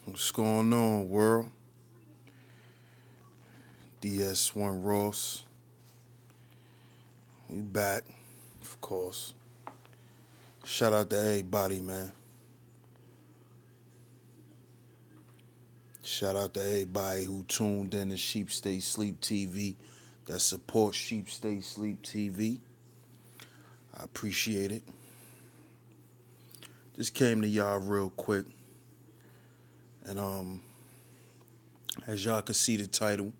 What's going on, world? DS1 Ross. We back, of course. Shout out to everybody, man. Shout out to everybody who tuned in to Sheep Stay Sleep TV, that supports Sheep Stay Sleep TV. I appreciate it. Just came to y'all real quick. And as y'all can see the title,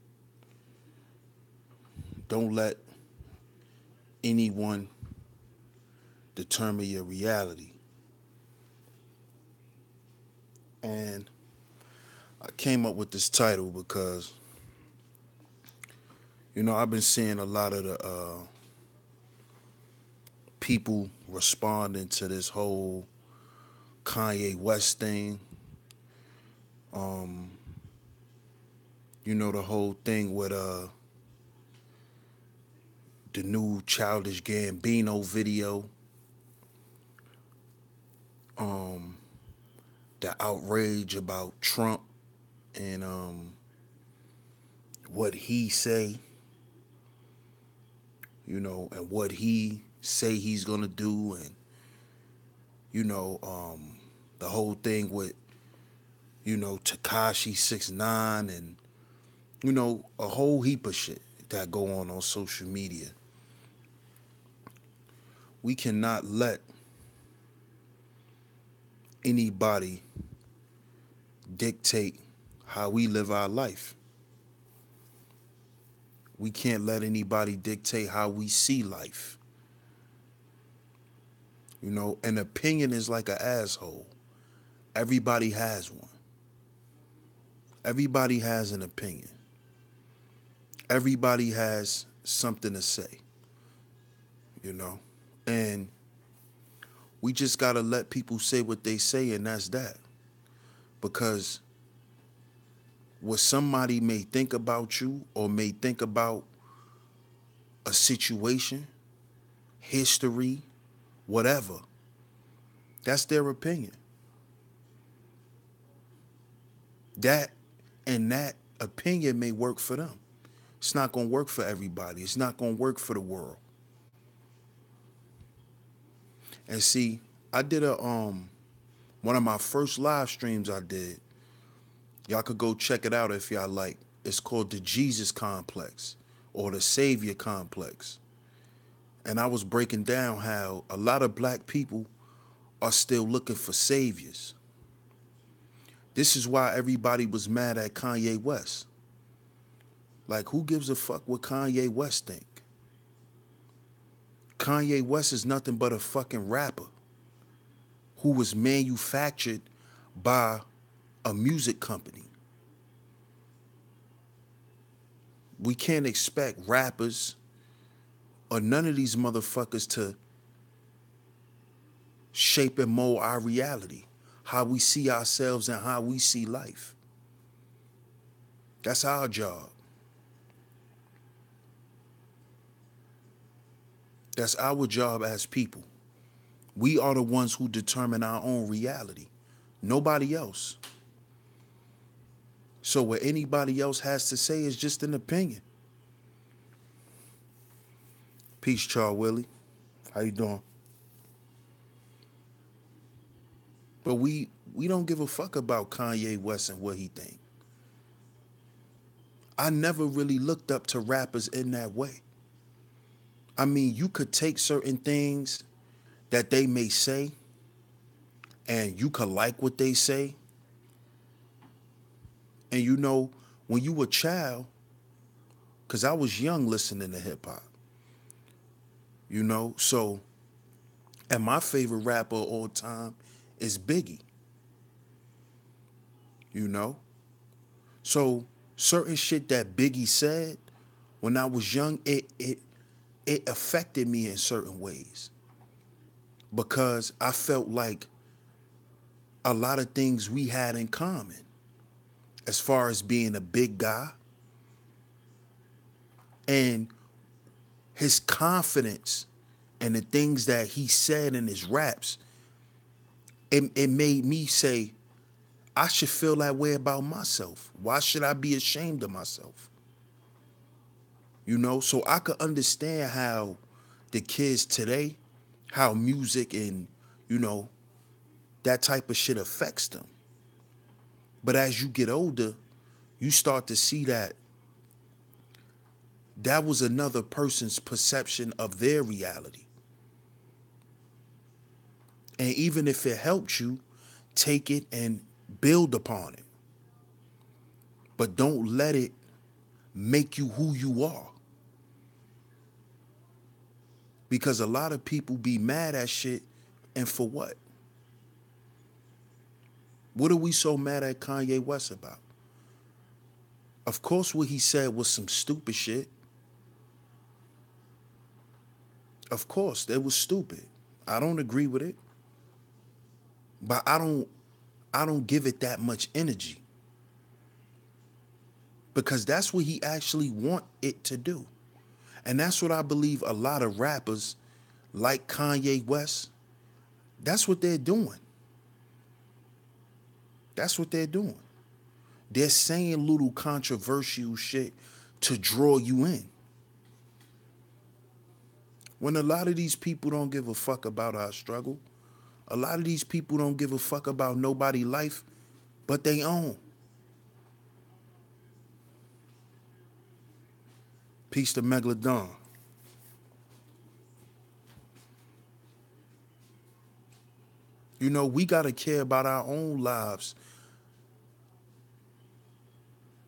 don't let anyone determine your reality. And I came up with this title because, I've been seeing a lot of the people responding to this whole Kanye West thing. Um, the whole thing with the new Childish Gambino video, um, the outrage about Trump and what he say, and what he say he's gonna do, and the whole thing with Takashi 6ix9ine and a whole heap of shit that go on social media. We cannot let anybody dictate how we live our life. We can't let anybody dictate how we see life. An opinion is like an asshole. Everybody has one. Everybody has an opinion. Everybody has something to say, you know? And we just got to let people say what they say, and that's that. Because what somebody may think about you or may think about a situation, history, whatever, that's their opinion. That opinion may work for them. It's not going to work for everybody. It's not going to work for the world. And see, I did one of my first live streams I did. Y'all could go check it out if y'all like. It's called the Jesus Complex or the Savior Complex. And I was breaking down how a lot of black people are still looking for saviors. This is why everybody was mad at Kanye West. Like, who gives a fuck what Kanye West think? Kanye West is nothing but a fucking rapper who was manufactured by a music company. We can't expect rappers or none of these motherfuckers to shape and mold our reality, how we see ourselves and how we see life. That's our job. That's our job as people. We are the ones who determine our own reality. Nobody else. So what anybody else has to say is just an opinion. Peace, Charles Willie. How you doing? But we don't give a fuck about Kanye West and what he think. I never really looked up to rappers in that way. I mean, you could take certain things that they may say and you could like what they say. And when you were a child, because I was young listening to hip hop, so, and my favorite rapper of all time is Biggie, you know? So certain shit that Biggie said when I was young, it affected me in certain ways because I felt like a lot of things we had in common as far as being a big guy and his confidence and the things that he said in his raps. It made me say, I should feel that way about myself. Why should I be ashamed of myself? You know, so I could understand how the kids today, how music and, you know, that type of shit affects them. But as you get older, you start to see that that was another person's perception of their reality. And even if it helps you, take it and build upon it. But don't let it make you who you are. Because a lot of people be mad at shit, and for what? What are we so mad at Kanye West about? Of course, what he said was some stupid shit. Of course, that was stupid. I don't agree with it. But I don't give it that much energy. Because that's what he actually want it to do. And that's what I believe a lot of rappers like Kanye West, that's what they're doing. That's what they're doing. They're saying little controversial shit to draw you in. When a lot of these people don't give a fuck about our struggle, a lot of these people don't give a fuck about nobody's life but they own. Peace to Megalodon. You know, we got to care about our own lives.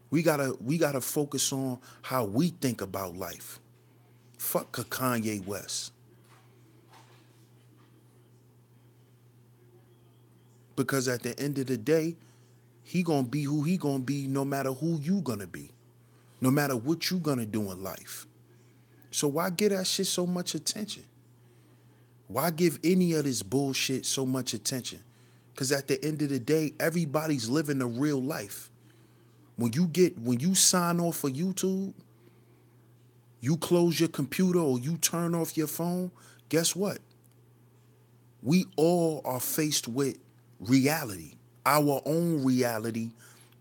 We gotta focus on how we think about life. Fuck a Kanye West. Because at the end of the day, he gonna be who he gonna be no matter who you gonna be. No matter what you gonna do in life. So why give that shit so much attention? Why give any of this bullshit so much attention? Because at the end of the day, everybody's living a real life. When you sign off of YouTube, you close your computer or you turn off your phone, guess what? We all are faced with reality, our own reality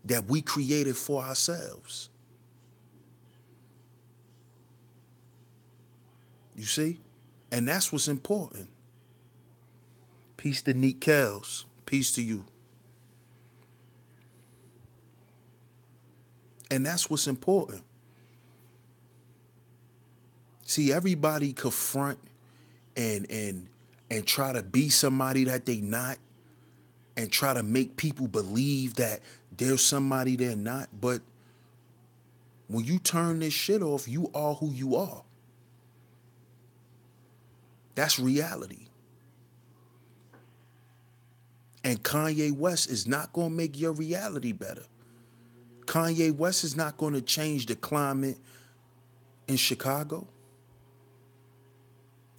that we created for ourselves. You see? And that's what's important. Peace to Neat Kells. Peace to you. And that's what's important. See, everybody confront and try to be somebody that they not and try to make people believe that they're somebody they're not. But when you turn this shit off, you are who you are. That's reality. And Kanye West is not going to make your reality better. Kanye West is not going to change the climate in Chicago.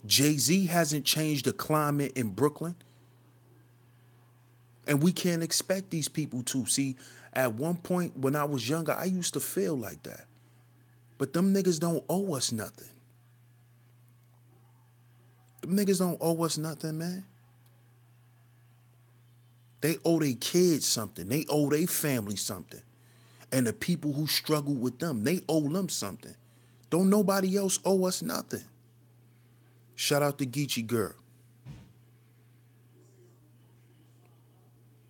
Jay-Z hasn't changed the climate in Brooklyn. And we can't expect these people to. See, at one point when I was younger, I used to feel like that. But them niggas don't owe us nothing. Them niggas don't owe us nothing, man. They owe their kids something. They owe their family something. And the people who struggle with them, they owe them something. Don't nobody else owe us nothing. Shout out to Geechee Girl.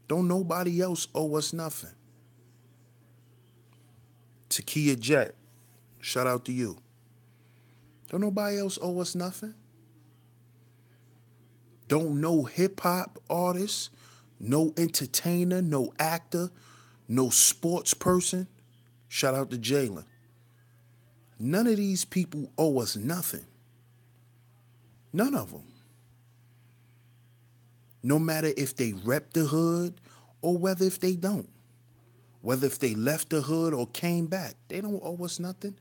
Don't nobody else owe us nothing. Takia Jet, shout out to you. Don't nobody else owe us nothing. Don't no hip hop artist, no entertainer, no actor, no sports person. Shout out to Jalen. None of these people owe us nothing. None of them. No matter if they rep the hood or whether if they don't. Whether if they left the hood or came back. They don't owe us nothing.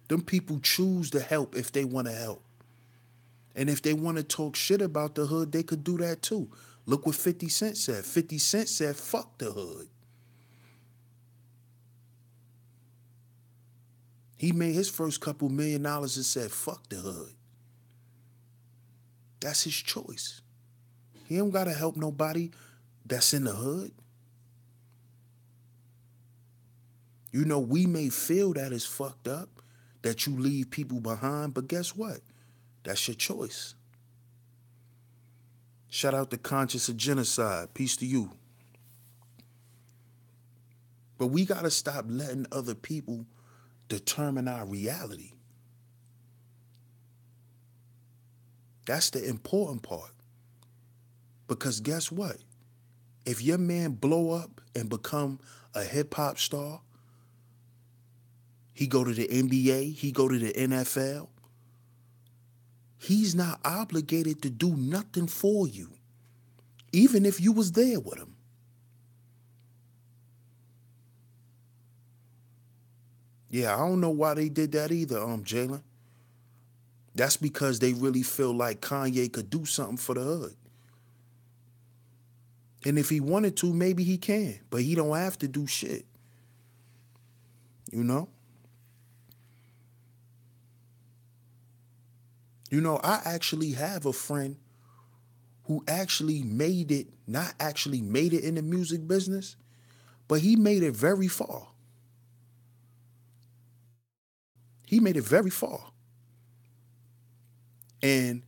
Them people choose to help if they want to help. And if they want to talk shit about the hood, they could do that too. Look what 50 Cent said. 50 Cent said, fuck the hood. He made his first couple $1 million and said, fuck the hood. That's his choice. He don't got to help nobody. that's in the hood. You know, we may feel that it's fucked up that you leave people behind, but guess what? That's your choice. Shout out to Conscious of Genocide. Peace to you. But we got to stop letting other people determine our reality. That's the important part. Because guess what? If your man blow up and become a hip hop star, he go to the NBA, he go to the NFL, he's not obligated to do nothing for you, even if you was there with him. Yeah, I don't know why they did that either, Jalen. That's because they really feel like Kanye could do something for the hood. And if he wanted to, maybe he can, but he don't have to do shit. You know? You know, I actually have a friend who actually made it, not actually made it in the music business, but he made it very far. He made it very far. And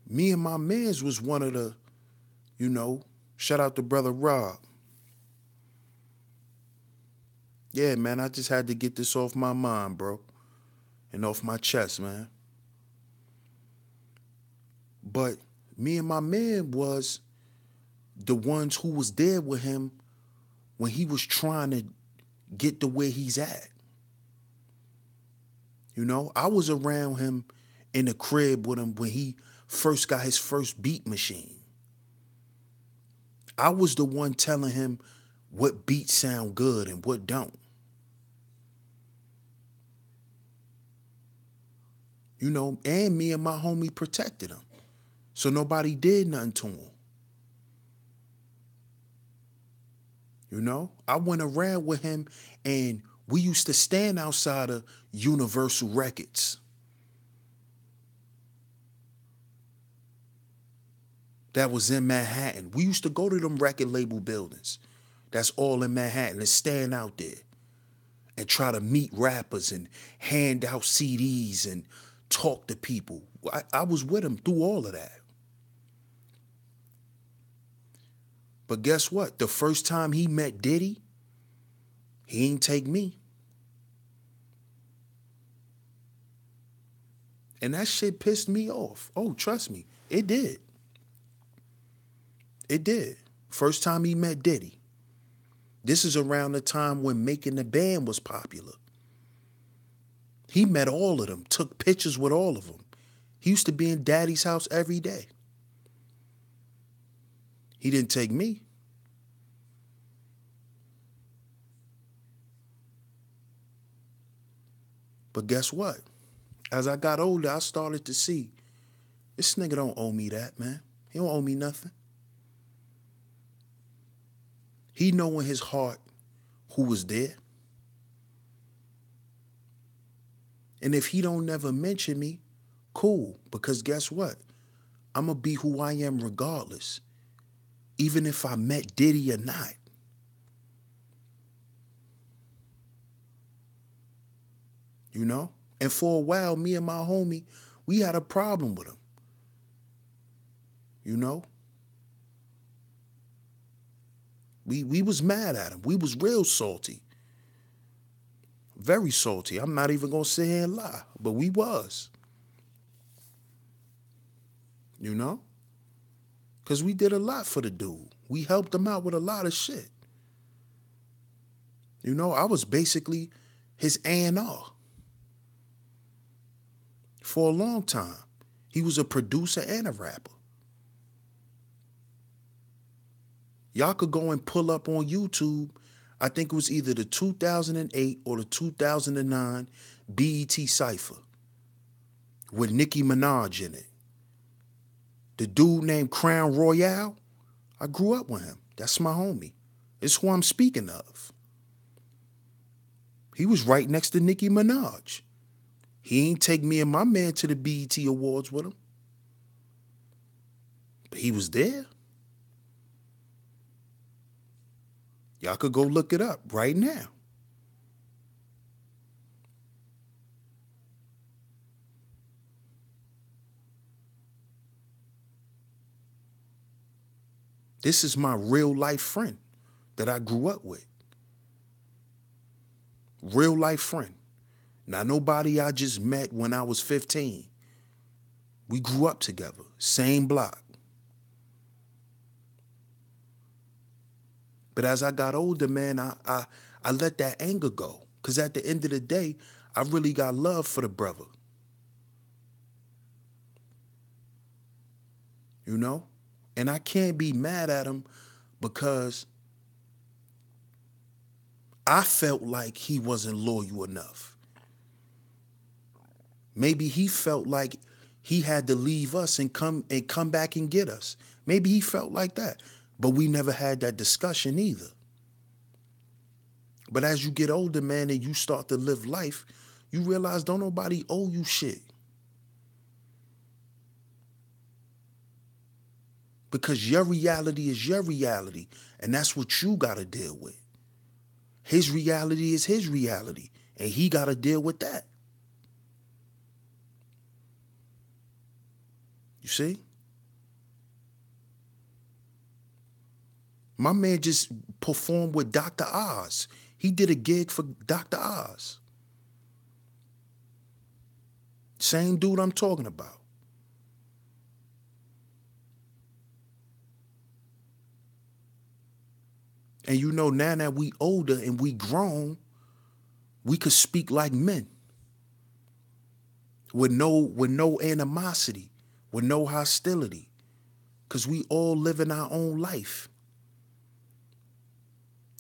me and my mans was one of the, you know, shout out to brother Rob. Yeah, man, I just had to get this off my mind, bro. And off my chest, man. But me and my man was the ones who was there with him when he was trying to get to where he's at. You know, I was around him in the crib with him when he first got his first beat machine. I was the one telling him what beats sound good and what don't. You know, and me and my homie protected him. So nobody did nothing to him. You know, I went around with him and we used to stand outside of Universal Records. That was in Manhattan. We used to go to them record label buildings. That's all in Manhattan and stand out there and try to meet rappers and hand out CDs and talk to people. I was with him through all of that. But guess what? The first time he met Diddy, he ain't take me. And that shit pissed me off. Oh, trust me, it did. It did. First time he met Diddy. This is around the time when Making the Band was popular. He met all of them, took pictures with all of them. He used to be in Daddy's house every day. He didn't take me. But guess what? As I got older, I started to see, this nigga don't owe me that, man. He don't owe me nothing. He know in his heart who was there. And if he don't never mention me, cool. Because guess what? I'm going to be who I am regardless. Even if I met Diddy or not. You know? And for a while, me and my homie, we had a problem with him. You know? We was mad at him. We was real salty. Very salty. I'm not even going to sit here and lie. But we was. You know? Because we did a lot for the dude. We helped him out with a lot of shit. You know, I was basically his A&R. For a long time. He was a producer and a rapper. Y'all could go and pull up on YouTube, I think it was either the 2008 or the 2009 BET Cypher with Nicki Minaj in it. The dude named Crown Royale, I grew up with him. That's my homie. It's who I'm speaking of. He was right next to Nicki Minaj. He ain't take me and my man to the BET Awards with him. But he was there. Y'all could go look it up right now. This is my real life friend that I grew up with. Real life friend. Not nobody I just met when I was 15. We grew up together, same block. But as I got older, man, I let that anger go. Because at the end of the day, I really got love for the brother. You know? And I can't be mad at him because I felt like he wasn't loyal enough. Maybe he felt like he had to leave us and come back and get us. Maybe he felt like that. But we never had that discussion either. But as you get older, man, and you start to live life, you realize don't nobody owe you shit. Because your reality is your reality, and that's what you got to deal with. His reality is his reality, and he got to deal with that. You see? My man just performed with Dr. Oz. He did a gig for Dr. Oz. Same dude I'm talking about. And you know, now that we older and we grown, we could speak like men. With no animosity, with no hostility. Because we all live in our own life.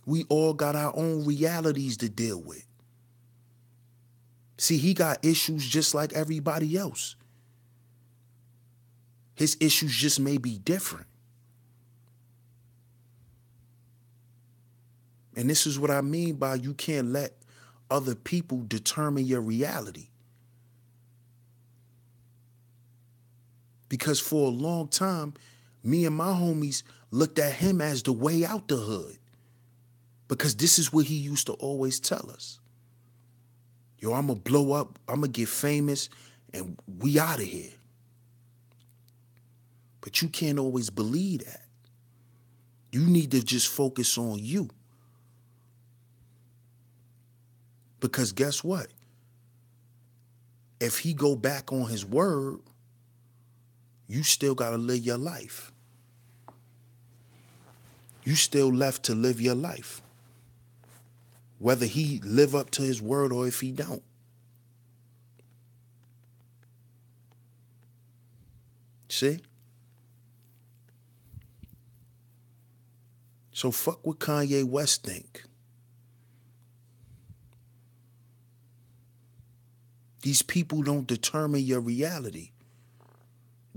We all got our own realities to deal with. See, he got issues just like everybody else. His issues just may be different. And this is what I mean by you can't let other people determine your reality. Because for a long time, me and my homies looked at him as the way out the hood. Because this is what he used to always tell us. Yo, I'm going to blow up, I'm going to get famous, and we out of here. But you can't always believe that. You need to just focus on you. Because guess what? If he go back on his word, you still got to live your life. You still left to live your life. Whether he live up to his word or if he don't. See? So fuck what Kanye West think. These people don't determine your reality.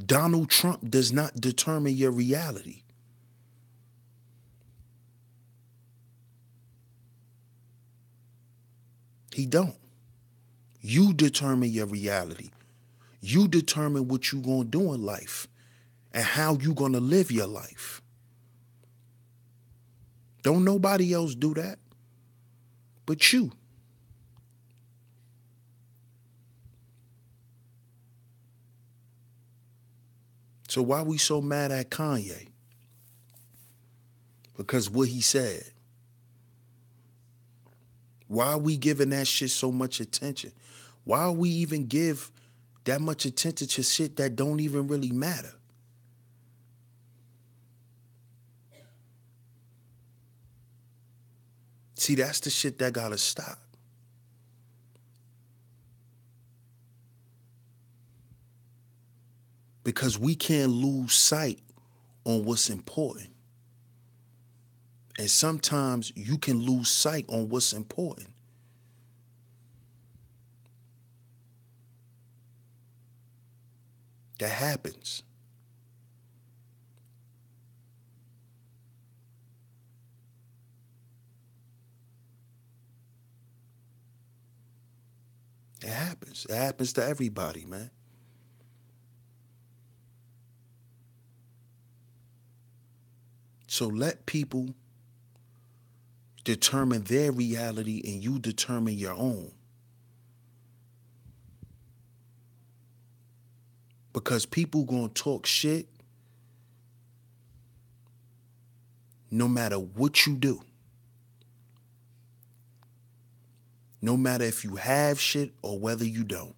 Donald Trump does not determine your reality. He don't. You determine your reality. You determine what you're going to do in life and how you're going to live your life. Don't nobody else do that but you. So why we so mad at Kanye? Because what he said. Why are we giving that shit so much attention? Why are we even give that much attention to shit that don't even really matter? See, that's the shit that gotta stop. Because we can't lose sight on what's important. And sometimes you can lose sight on what's important. That happens. It happens. It happens to everybody, man. So let people determine their reality and you determine your own. Because people gonna talk shit no matter what you do. No matter if you have shit or whether you don't.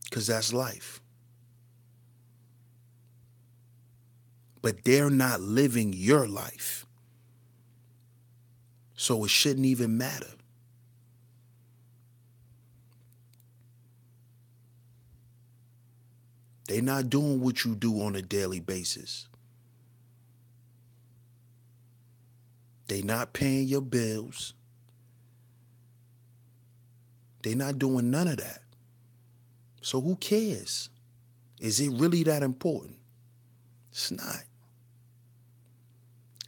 Because that's life. But they're not living your life. So it shouldn't even matter. They're not doing what you do on a daily basis. They're not paying your bills. They're not doing none of that. So who cares? Is it really that important? It's not.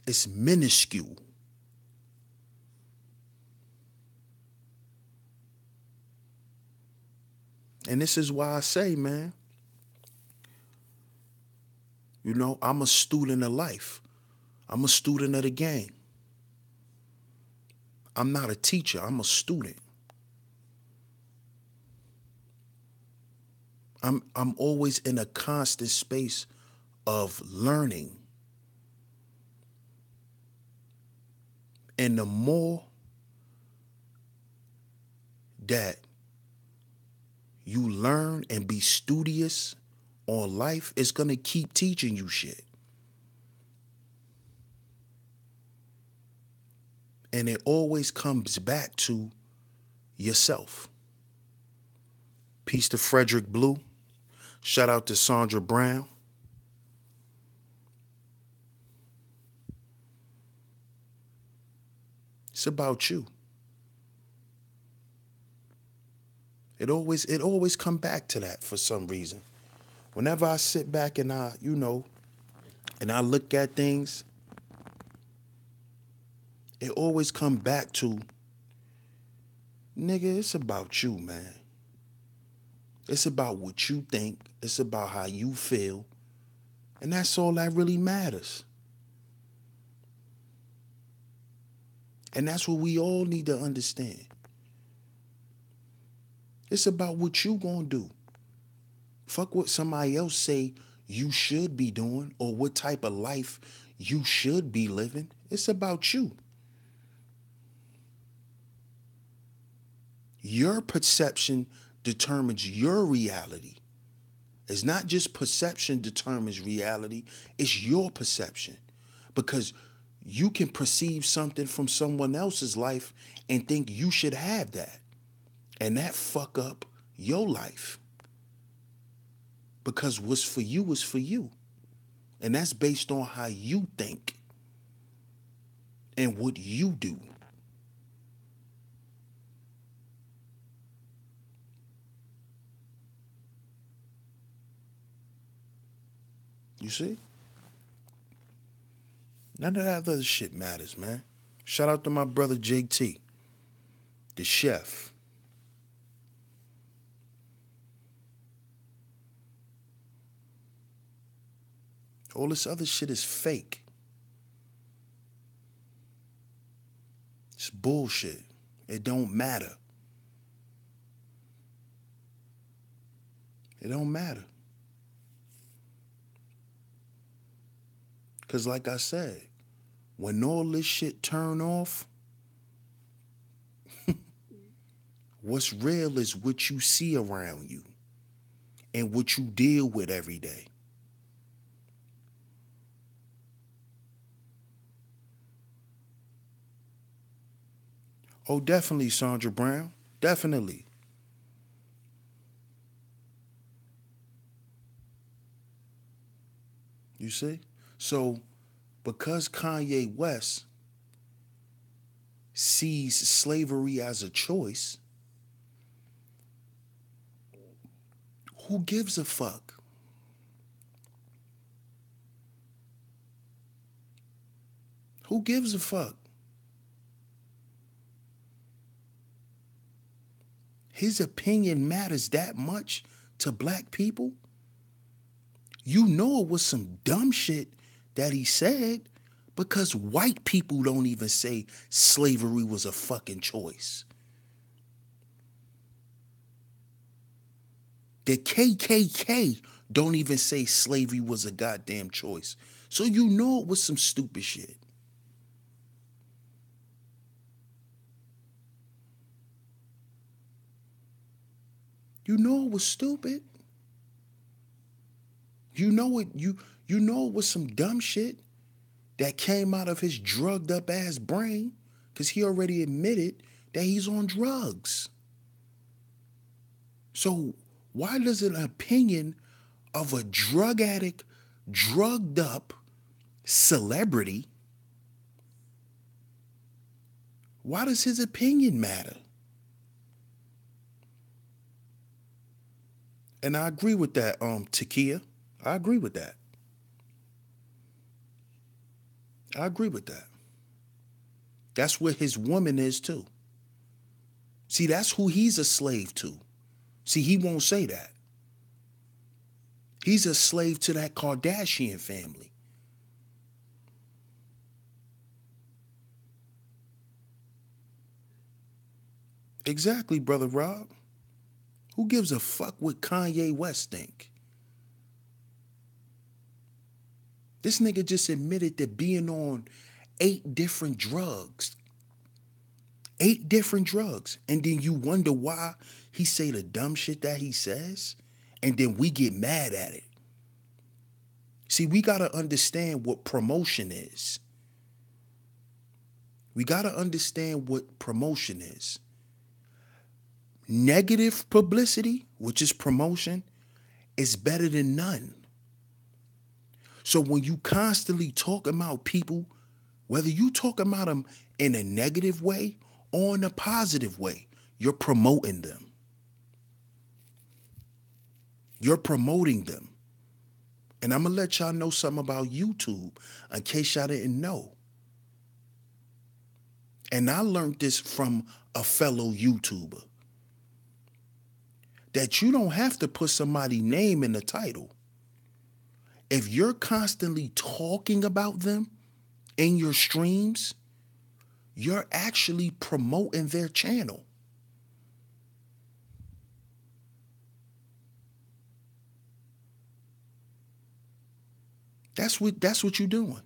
It's minuscule. And this is why I say, man, you know, I'm a student of life. I'm a student of the game. I'm not a teacher. I'm a student. I'm always in a constant space of learning. And the more that you learn and be studious on life, it's going to keep teaching you shit. And it always comes back to yourself. Peace to Frederick Blue. Shout out to Sandra Brown. It's about you. It always come back to that for some reason. Whenever I sit back and I look at things, it always come back to, nigga, it's about you, man. It's about what you think. It's about how you feel. And that's all that really matters. And that's what we all need to understand. It's about what you gonna do. Fuck what somebody else say you should be doing or what type of life you should be living. It's about you. Your perception determines your reality. It's not just perception determines reality, it's your perception. Because you can perceive something from someone else's life and think you should have that. And that fuck up your life. Because what's for you is for you. And that's based on how you think and what you do. You see? None of that other shit matters, man. Shout out to my brother JT, the chef. All this other shit is fake. It's bullshit. It don't matter. It don't matter. Because like I said, when all this shit turn off, what's real is what you see around you and what you deal with every day. Oh, definitely, Sandra Brown. Definitely. You see? So, because Kanye West sees slavery as a choice, who gives a fuck? Who gives a fuck? His opinion matters that much to black people? You know it was some dumb shit that he said, Because white people don't even say slavery was a fucking choice. The KKK don't even say slavery was a goddamn choice. So you know it was some stupid shit. You know it was stupid. You know it was some dumb shit that came out of his drugged up ass brain, because he already admitted that he's on drugs. So why does an opinion of a drug addict, drugged up celebrity, why does his opinion matter? And I agree with that, Takia. I agree with that. I agree with that. That's where his woman is too. See, that's who he's a slave to. See, he won't say that. He's a slave to that Kardashian family. Exactly, Brother Rob. Who gives a fuck what Kanye West think? This nigga just admitted to being on 8 different drugs. 8 different drugs. And then you wonder why he say the dumb shit that he says, and then we get mad at it. See, we got to understand what promotion is. We got to understand what promotion is. Negative publicity, which is promotion, is better than none. So when you constantly talk about people, whether you talk about them in a negative way or in a positive way, you're promoting them. You're promoting them. And I'm going to let y'all know something about YouTube in case y'all didn't know. And I learned this from a fellow YouTuber. That you don't have to put somebody's name in the title. If you're constantly talking about them in your streams, you're actually promoting their channel. That's what you're doing.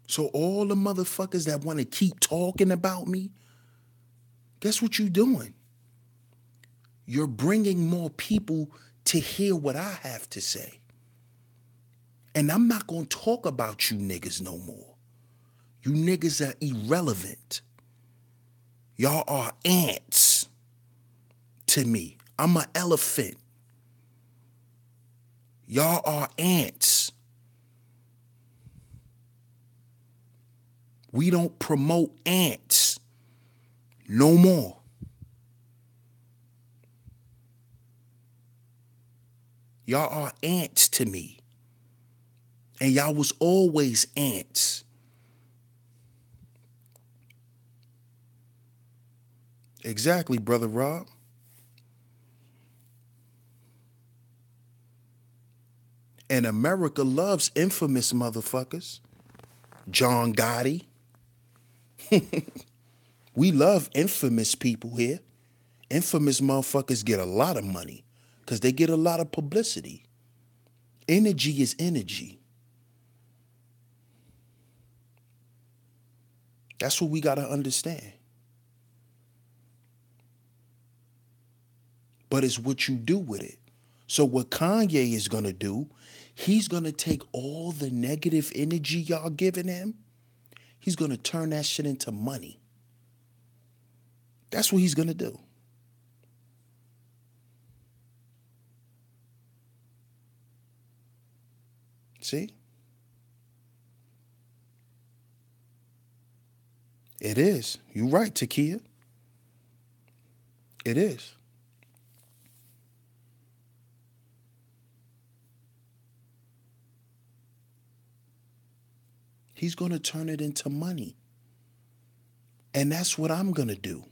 So all the motherfuckers that want to keep talking about me, guess what you're doing? You're bringing more people to hear what I have to say. And I'm not going to talk about you niggas no more. You niggas are irrelevant. Y'all are ants to me. I'm an elephant. Y'all are ants. We don't promote ants no more. Y'all are ants to me. And y'all was always ants. Exactly, Brother Rob. And America loves infamous motherfuckers. John Gotti. We love infamous people here. Infamous motherfuckers get a lot of money because they get a lot of publicity. Energy is energy. That's what we got to understand. But it's what you do with it. So what Kanye is going to do, he's going to take all the negative energy y'all giving him, he's going to turn that shit into money. That's what he's going to do. See? It is. You're right, Takia. It is. He's going to turn it into money. And that's what I'm going to do.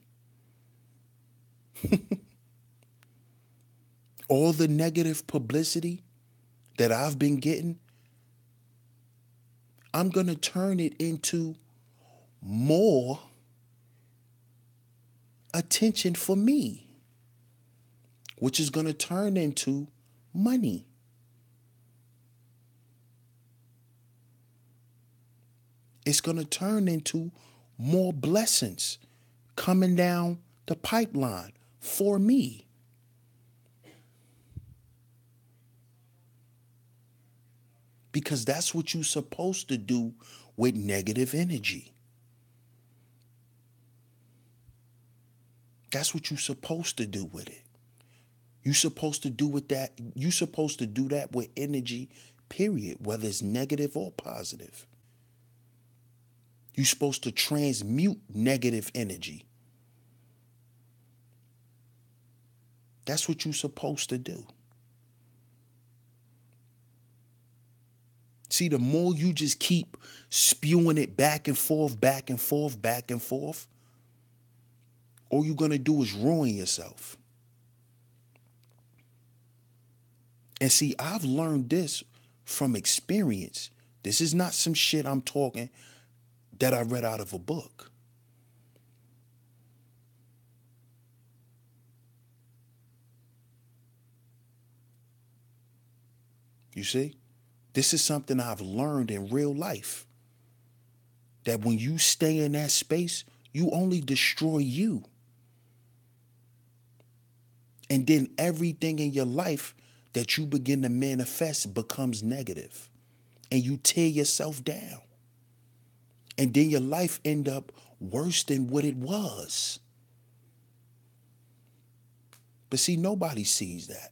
All the negative publicity that I've been getting, I'm going to turn it into more attention for me, which is going to turn into money. It's going to turn into more blessings coming down the pipeline for me. Because that's what you're supposed to do with negative energy. That's what you're supposed to do with it. You're supposed to do with that. You're supposed to do that with energy, period, whether it's negative or positive. You're supposed to transmute negative energy. That's what you're supposed to do. See, the more you just keep spewing it back and forth, back and forth, back and forth, all you're going to do is ruin yourself. And see, I've learned this from experience. This is not some shit I'm talking that I read out of a book. You see? This is something I've learned in real life. That when you stay in that space, you only destroy you. And then everything in your life that you begin to manifest becomes negative. And you tear yourself down. And then your life end up worse than what it was. But see, nobody sees that.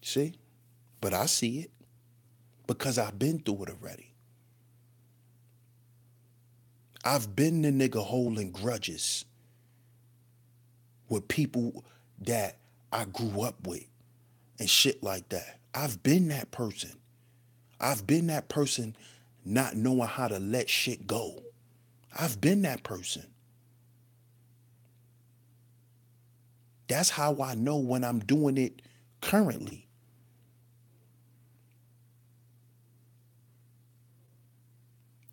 See? But I see it because I've been through it already. I've been the nigga holding grudges with people that I grew up with and shit like that. I've been that person. I've been that person not knowing how to let shit go. I've been that person. That's how I know when I'm doing it currently.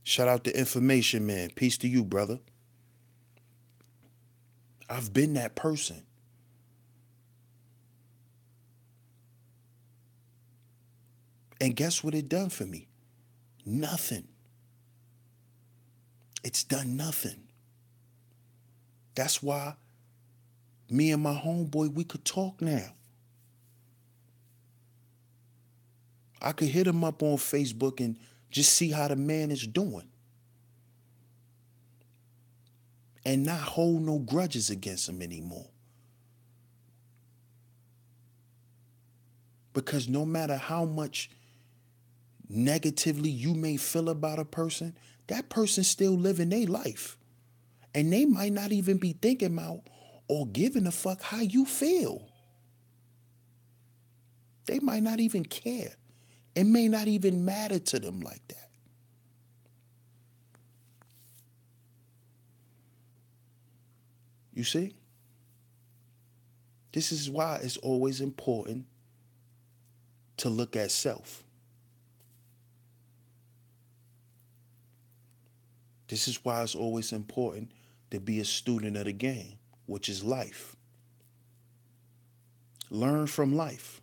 Shout out to Information Man. Peace to you, brother. I've been that person. And guess what it done for me? Nothing. It's done nothing. That's why me and my homeboy, we could talk now. I could hit him up on Facebook and just see how the man is doing. And not hold no grudges against him anymore. Because no matter how much negatively you may feel about a person, that person's still living their life. And they might not even be thinking about or giving a fuck how you feel. They might not even care. It may not even matter to them like that. You see? This is why it's always important to look at self. This is why it's always important to be a student of the game, which is life. Learn from life.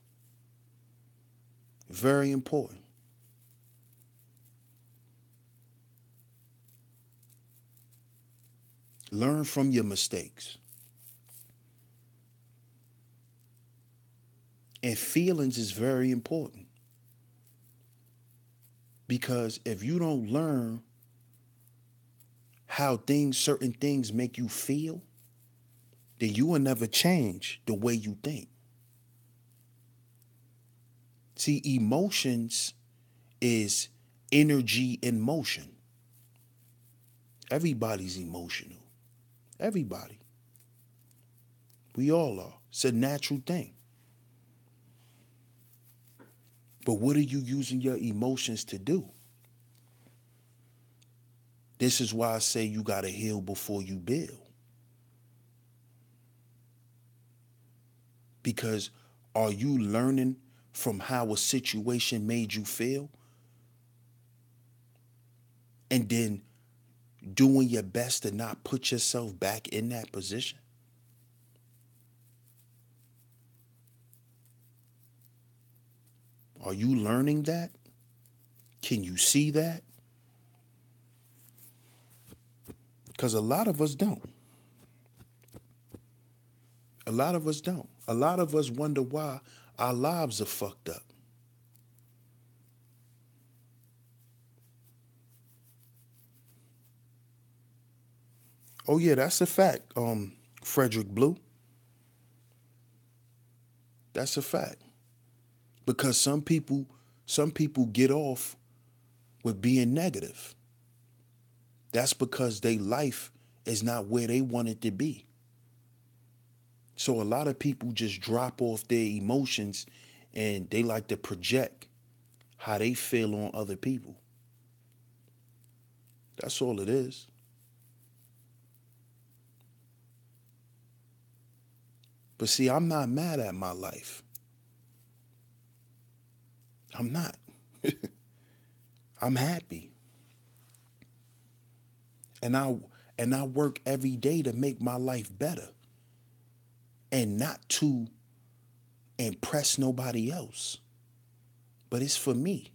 Very important. Learn from your mistakes. And feelings is very important. Because if you don't learn how certain things make you feel, then you will never change the way you think. See, emotions is energy in motion. Everybody's emotional. Everybody. We all are. It's a natural thing. But what are you using your emotions to do? This is why I say you got to heal before you build. Because are you learning from how a situation made you feel, and then doing your best to not put yourself back in that position? Are you learning that? Can you see that? Because a lot of us don't. A lot of us don't. A lot of us wonder why our lives are fucked up. Oh yeah, that's a fact. Frederick Blue, that's a fact. Because some people get off with being negative. That's because their life is not where they want it to be. So a lot of people just drop off their emotions and they like to project how they feel on other people. That's all it is. But see, I'm not mad at my life. I'm not. I'm happy. And I work every day to make my life better and not to impress nobody else. But it's for me.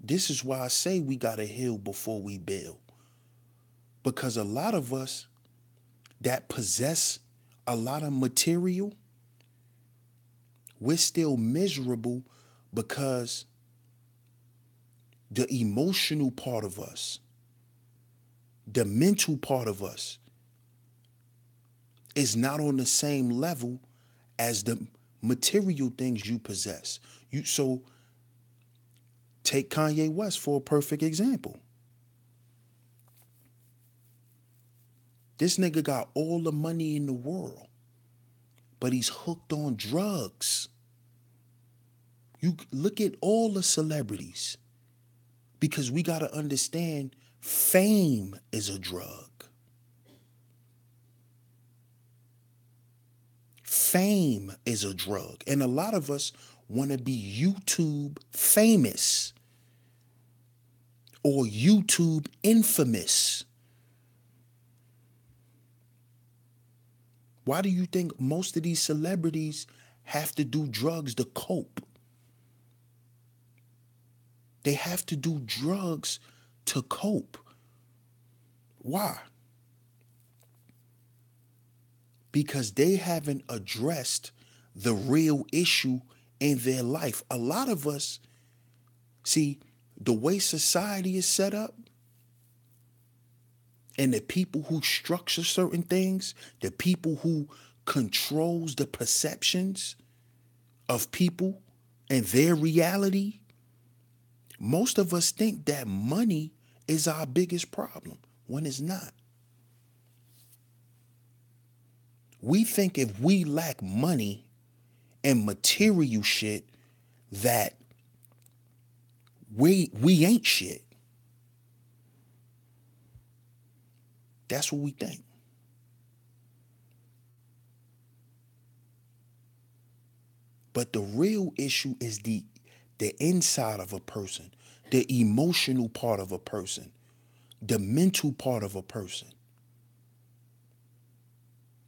This is why I say we got to heal before we build. Because a lot of us that possess a lot of material, we're still miserable because the emotional part of us, the mental part of us, is not on the same level as the material things you possess. So take Kanye West for a perfect example. This nigga got all the money in the world, but he's hooked on drugs. You look at all the celebrities, because we got to understand fame is a drug. Fame is a drug. And a lot of us want to be YouTube famous or YouTube infamous. Why do you think most of these celebrities have to do drugs to cope? They have to do drugs to cope. Why? Because they haven't addressed the real issue in their life. A lot of us, see, the way society is set up and the people who structure certain things, the people who controls the perceptions of people and their reality, most of us think that money is our biggest problem when it's not. We think if we lack money and material shit that we ain't shit. That's what we think. But the real issue is the inside of a person, the emotional part of a person, the mental part of a person.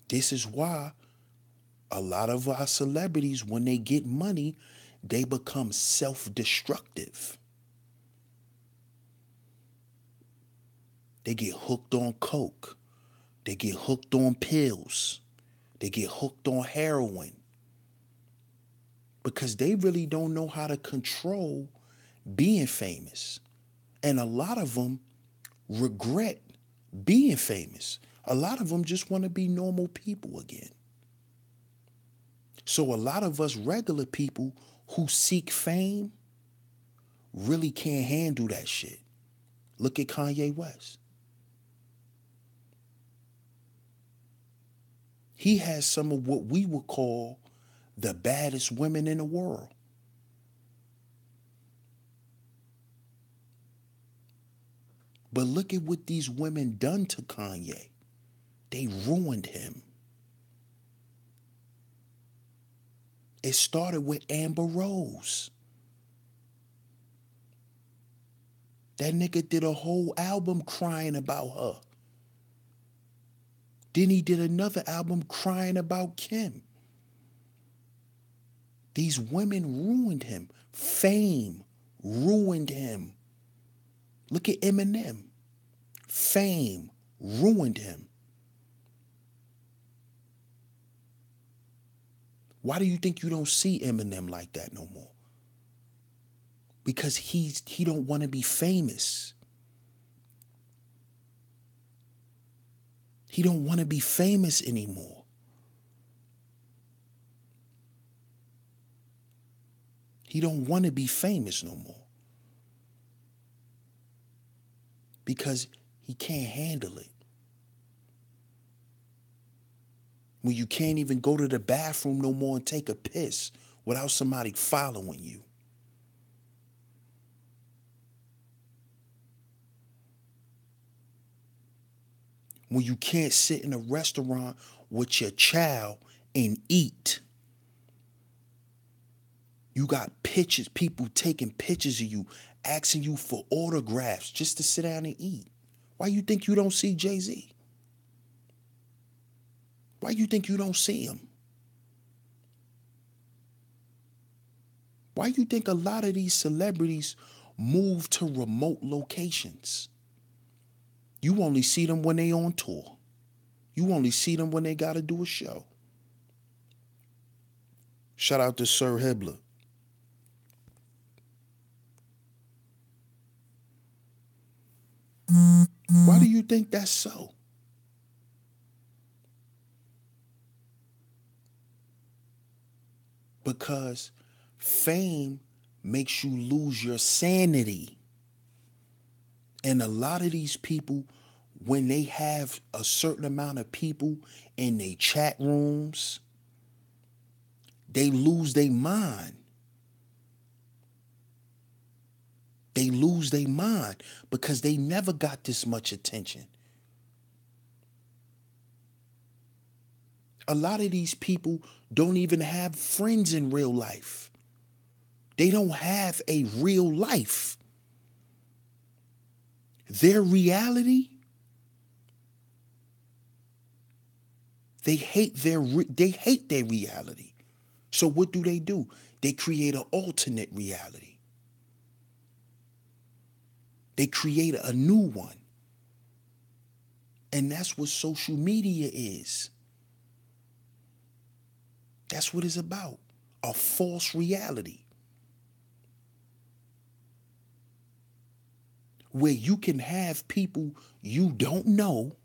This is why a lot of our celebrities, when they get money, they become self-destructive. They get hooked on coke. They get hooked on pills. They get hooked on heroin. Because they really don't know how to control being famous. And a lot of them regret being famous. A lot of them just want to be normal people again. So a lot of us regular people who seek fame really can't handle that shit. Look at Kanye West. He has some of what we would call the baddest women in the world. But look at what these women done to Kanye. They ruined him. It started with Amber Rose. That nigga did a whole album crying about her. Then he did another album crying about Kim. These women ruined him. Fame ruined him. Look at Eminem. Fame ruined him. Why do you think you don't see Eminem like that no more? Because he don't want to be famous. He don't want to be famous anymore. He don't want to be famous no more. Because he can't handle it. When you can't even go to the bathroom no more and take a piss without somebody following you. When you can't sit in a restaurant with your child and eat. You got pictures, people taking pictures of you, asking you for autographs just to sit down and eat. Why you think you don't see Jay-Z? Why you think you don't see him? Why you think a lot of these celebrities move to remote locations? You only see them when they on tour. You only see them when they got to do a show. Shout out to Sir Hibbler. Why do you think that's so? Because fame makes you lose your sanity. And a lot of these people, when they have a certain amount of people in their chat rooms, they lose their mind. They lose their mind because they never got this much attention. A lot of these people don't even have friends in real life. They don't have a real life. Their reality, they hate their reality. So what do? They create an alternate reality. They create a new one. And that's what social media is. That's what it's about. A false reality. Where you can have people you don't know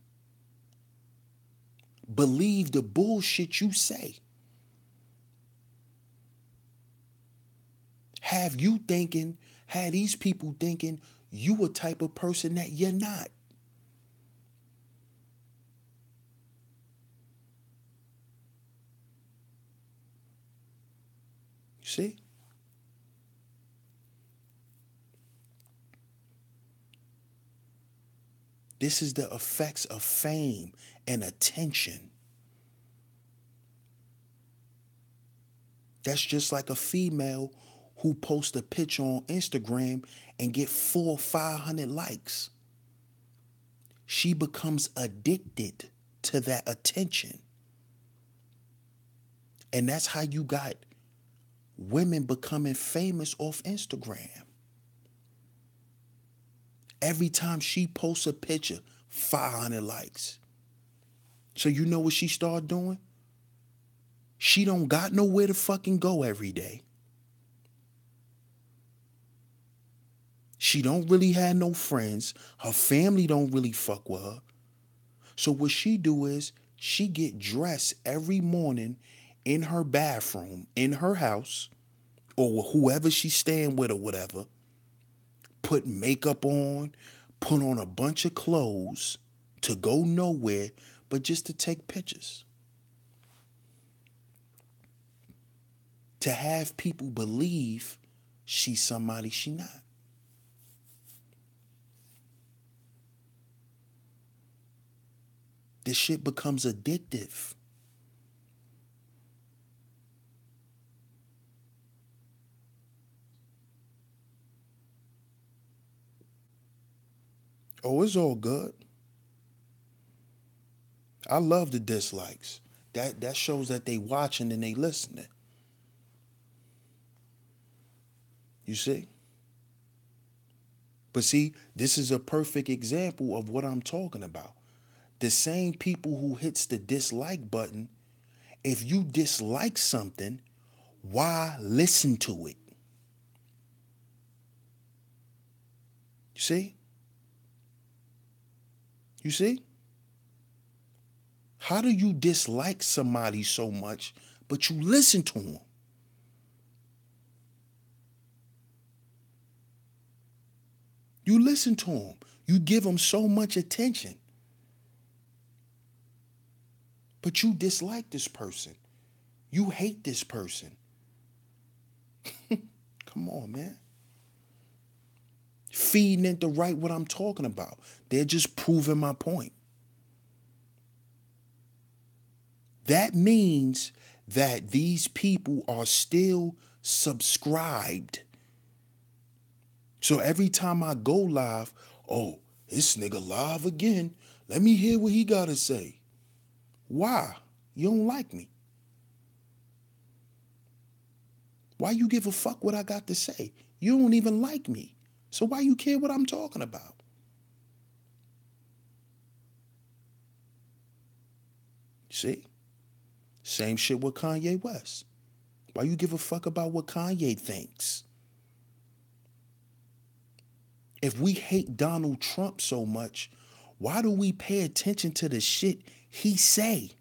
believe the bullshit you say. Have these people thinking you a type of person that you're not. See? This is the effects of fame and attention. That's just like a female who posts a picture on Instagram and get 400 or 500 likes. She becomes addicted to that attention. And that's how you got women becoming famous off Instagram. Every time she posts a picture, 500 likes. So you know what she started doing? She don't got nowhere to fucking go every day. She don't really have no friends. Her family don't really fuck with her. So what she do is she get dressed every morning in her bathroom, in her house, or whoever she's staying with or whatever, put makeup on, put on a bunch of clothes to go nowhere, but just to take pictures. To have people believe she's somebody she not. This shit becomes addictive. Oh, it's all good. I love the dislikes. That shows that they watching and they listening. You see? But see, this is a perfect example of what I'm talking about. The same people who hits the dislike button, if you dislike something, why listen to it? You see? You see? How do you dislike somebody so much, but you listen to them? You listen to them. You give them so much attention. But you dislike this person. You hate this person. Come on, man. Feeding into right what I'm talking about. They're just proving my point. That means that these people are still subscribed. So every time I go live, oh, this nigga live again. Let me hear what he got to say. Why? You don't like me. Why you give a fuck what I got to say? You don't even like me. So why you care what I'm talking about? See? Same shit with Kanye West. Why you give a fuck about what Kanye thinks? If we hate Donald Trump so much, why do we pay attention to the shit he say?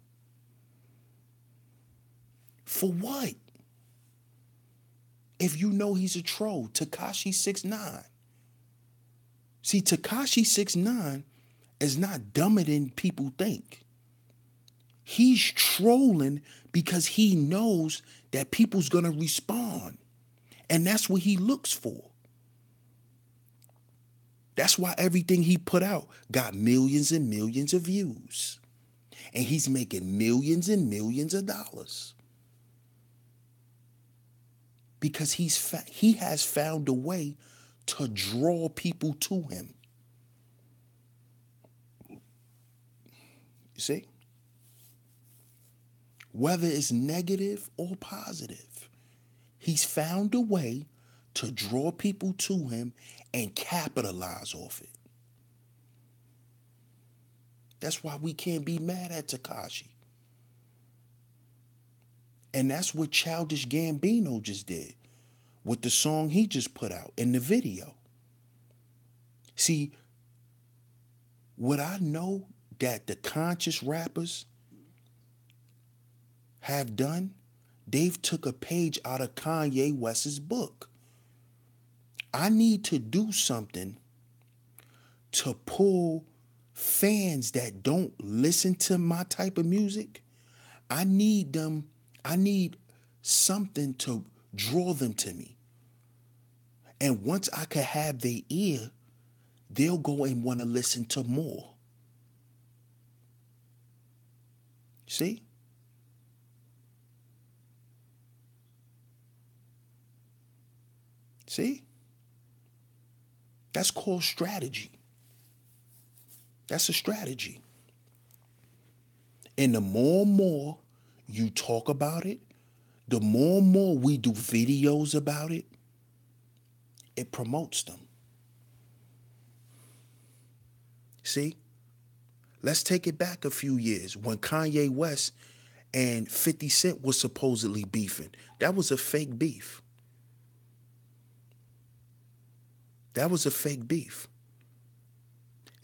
For what? If you know he's a troll, Tekashi 6ix9ine. See, Tekashi 6ix9ine is not dumber than people think. He's trolling because he knows that people's gonna respond. And that's what he looks for. That's why everything he put out got millions and millions of views. And he's making millions and millions of dollars. Because he has found a way to draw people to him. You see? Whether it's negative or positive, he's found a way to draw people to him and capitalize off it. That's why we can't be mad at Tekashi. And that's what Childish Gambino just did with the song he just put out in the video. See, what I know that the conscious rappers have done, they've took a page out of Kanye West's book. I need to do something to pull fans that don't listen to my type of music. I need something to draw them to me. And once I can have their ear, they'll go and want to listen to more. See? See? That's called strategy. That's a strategy. And the more and more you talk about it, the more and more we do videos about it, it promotes them. See? Let's take it back a few years when Kanye West and 50 Cent was supposedly beefing. That was a fake beef. That was a fake beef.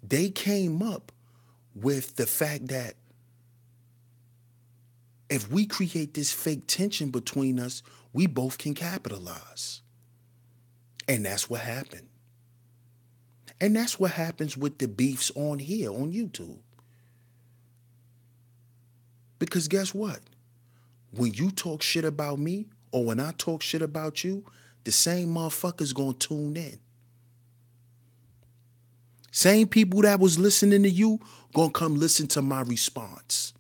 They came up with the fact that if we create this fake tension between us, we both can capitalize. And that's what happened. And that's what happens with the beefs on here, on YouTube. Because guess what? When you talk shit about me, or when I talk shit about you, the same motherfuckers gonna tune in. Same people that was listening to you gonna come listen to my response.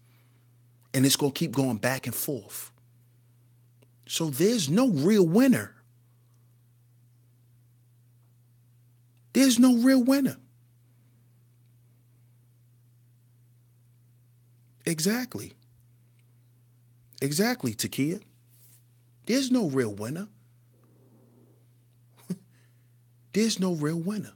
And it's gonna keep going back and forth. So there's no real winner. There's no real winner. Exactly. Exactly, Takia. There's no real winner. There's no real winner.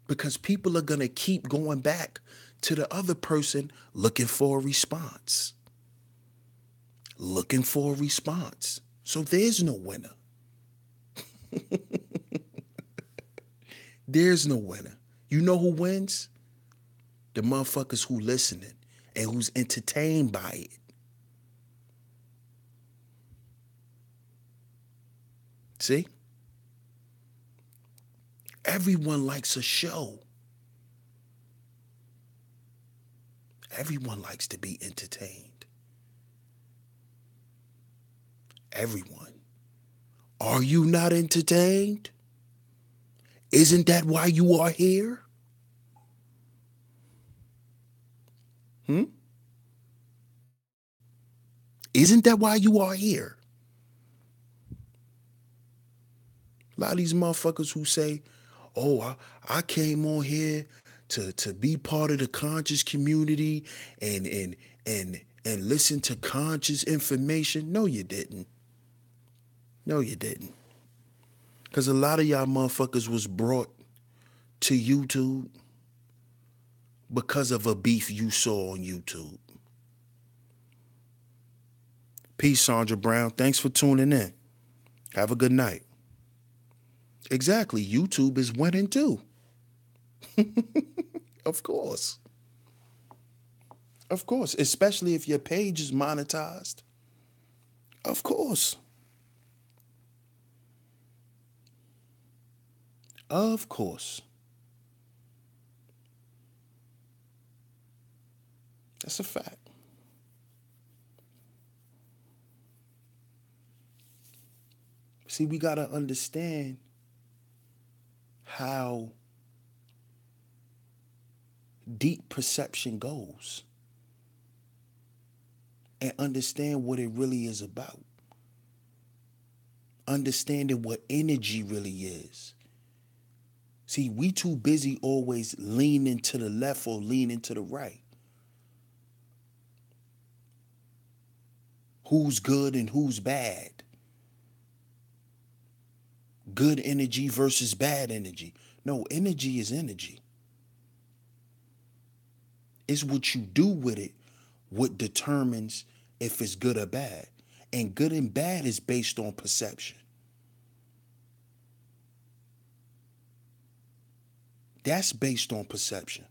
Because people are going to keep going back to the other person looking for a response. Looking for a response. So there's no winner. There's no winner. You know who wins? The motherfuckers who listening and who's entertained by it. See? Everyone likes a show. Everyone likes to be entertained. Everyone. Are you not entertained? Isn't that why you are here? Isn't that why you are here? A lot of these motherfuckers who say, oh, I came on here to be part of the conscious community and listen to conscious information. No, you didn't. No, you didn't. Because a lot of y'all motherfuckers was brought to YouTube because of a beef you saw on YouTube. Peace, Sandra Brown. Thanks for tuning in. Have a good night. Exactly. YouTube is winning too. Of course. Of course. Especially if your page is monetized. Of course. Of course. That's a fact. See, we got to understand how deep perception goes and understand what it really is about. Understanding what energy really is. See, we too busy always leaning to the left or leaning to the right. Who's good and who's bad? Good energy versus bad energy. No, energy is energy. It's what you do with it what determines if it's good or bad. And good and bad is based on perception. That's based on perception.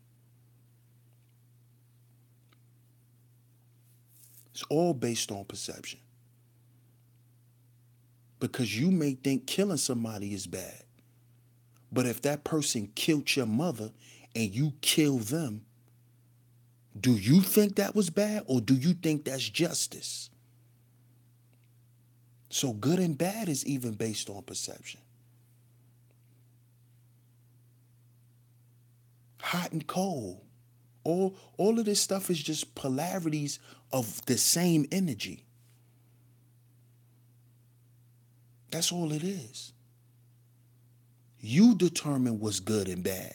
It's all based on perception. Because you may think killing somebody is bad. But if that person killed your mother and you kill them, do you think that was bad or do you think that's justice? So good and bad is even based on perception. Hot and cold. All of this stuff is just polarities of the same energy. That's all it is. You determine what's good and bad.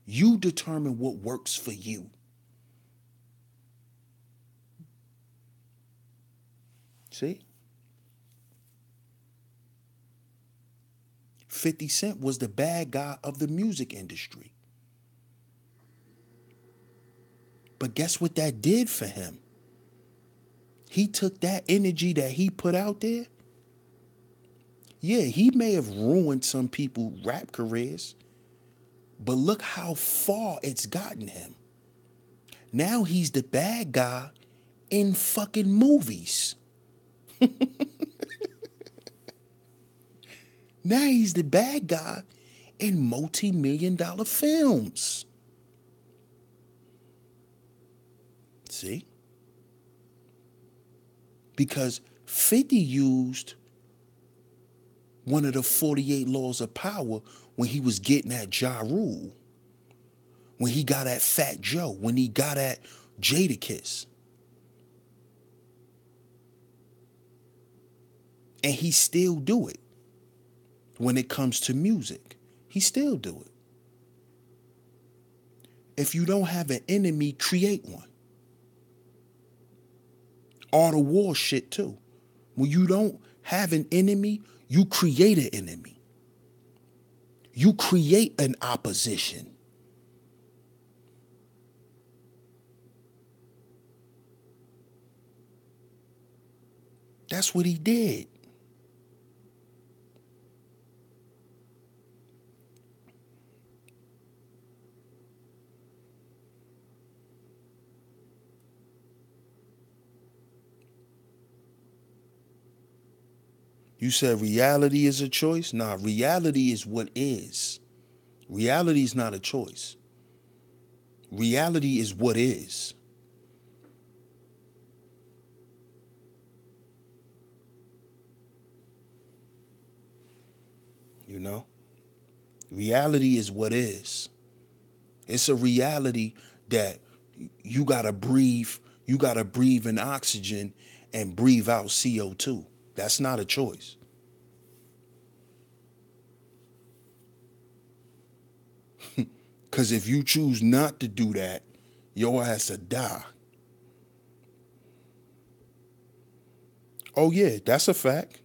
You determine what works for you. See? 50 Cent was the bad guy of the music industry. But guess what that did for him? He took that energy that he put out there. Yeah, he may have ruined some people's rap careers, but look how far it's gotten him. Now he's the bad guy in fucking movies. Now he's the bad guy in multi-million-dollar films. See? Because 50 used one of the 48 laws of power when he was getting at Ja Rule, when he got at Fat Joe, when he got at Jadakiss. And he still do it. when it comes to music. He still do it. If you don't have an enemy, create one. All the war shit too. When you don't have an enemy, you create an enemy. You create an opposition. That's what he did. You said reality is a choice? Nah, reality is what is. Reality is not a choice. Reality is what is. You know? Reality is what is. It's a reality that you gotta breathe in oxygen and breathe out CO2. That's not a choice. Because if you choose not to do that, your ass will die. Oh, yeah, that's a fact.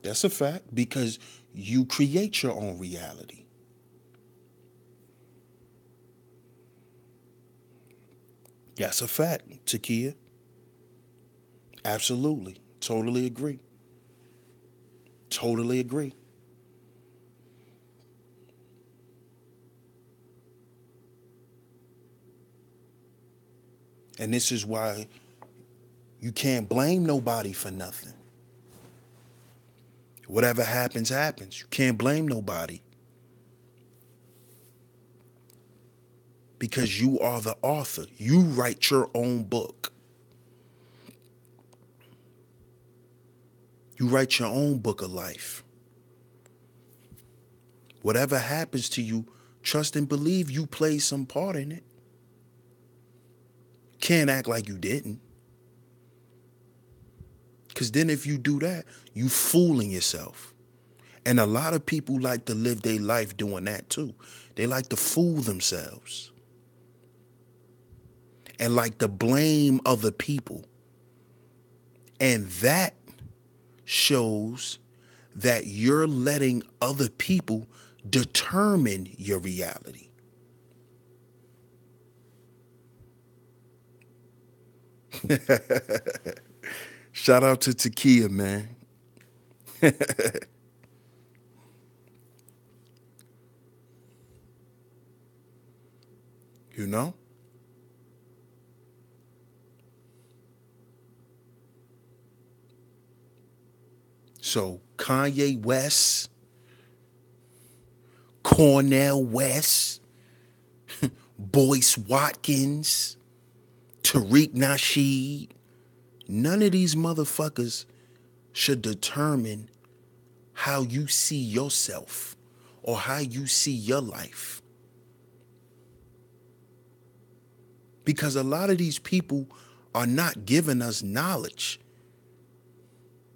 That's a fact because you create your own reality. That's a fact, Takia. Absolutely. Totally agree. Totally agree. And this is why you can't blame nobody for nothing. Whatever happens, happens. You can't blame nobody because you are the author. You write your own book. You write your own book of life. Whatever happens to you, trust and believe you played some part in it. Can't act like you didn't. Because then if you do that, you fooling yourself. And a lot of people like to live their life doing that too. They like to fool themselves and like to blame other people. And that shows that you're letting other people determine your reality. Shout out to Takia, man. You know? So Kanye West, Cornell West, Boyce Watkins, Tariq Nasheed, none of these motherfuckers should determine how you see yourself or how you see your life. Because a lot of these people are not giving us knowledge.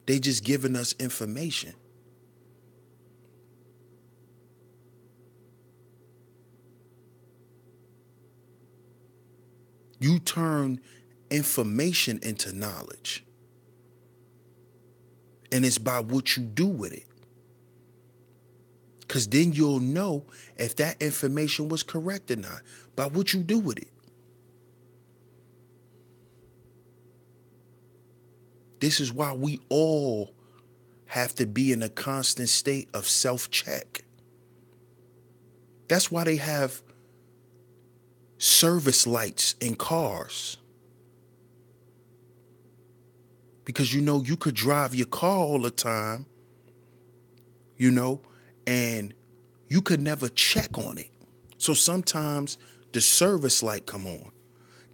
They just giving us information. You turn information into knowledge. And it's by what you do with it. Because then you'll know if that information was correct or not by what you do with it. This is why we all have to be in a constant state of self-check. That's why they have service lights in cars. Because you could drive your car all the time, and you could never check on it. So sometimes the service light come on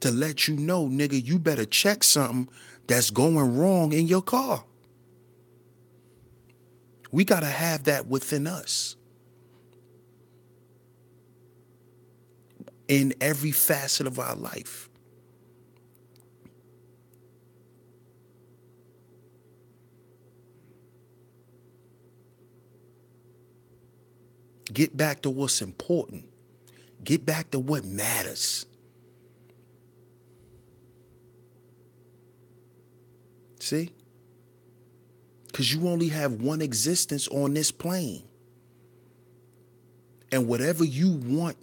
to let you know, nigga, you better check something that's going wrong in your car. We got to have that within us. In every facet of our life. Get back to what's important. Get back to what matters. See? Because you only have one existence on this plane. And whatever you want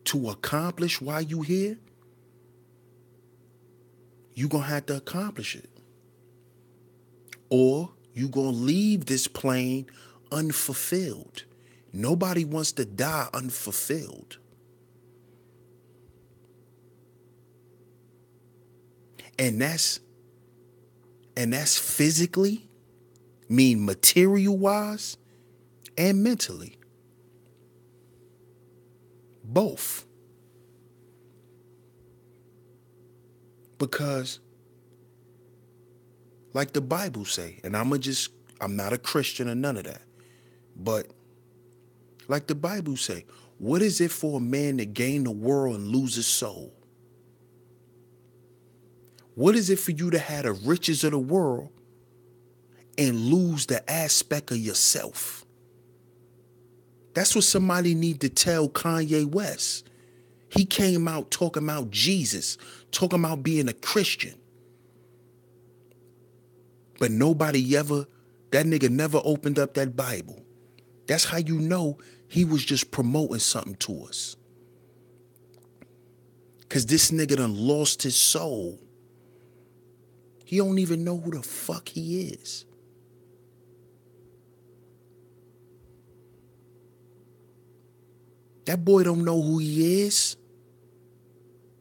to accomplish while you here, you're going to have to accomplish it. Or you're going to leave this plane unfulfilled. Nobody wants to die unfulfilled. And that's physically, mean material-wise, and mentally. Both. Because, like the Bible say, and I'm not a Christian or none of that, but like the Bible say, what is it for a man to gain the world and lose his soul? What is it for you to have the riches of the world and lose the aspect of yourself? That's what somebody need to tell Kanye West. He came out talking about Jesus, talking about being a Christian. But that nigga never opened up that Bible. That's how you know he was just promoting something to us. Because this nigga done lost his soul. He don't even know who the fuck he is. That boy don't know who he is.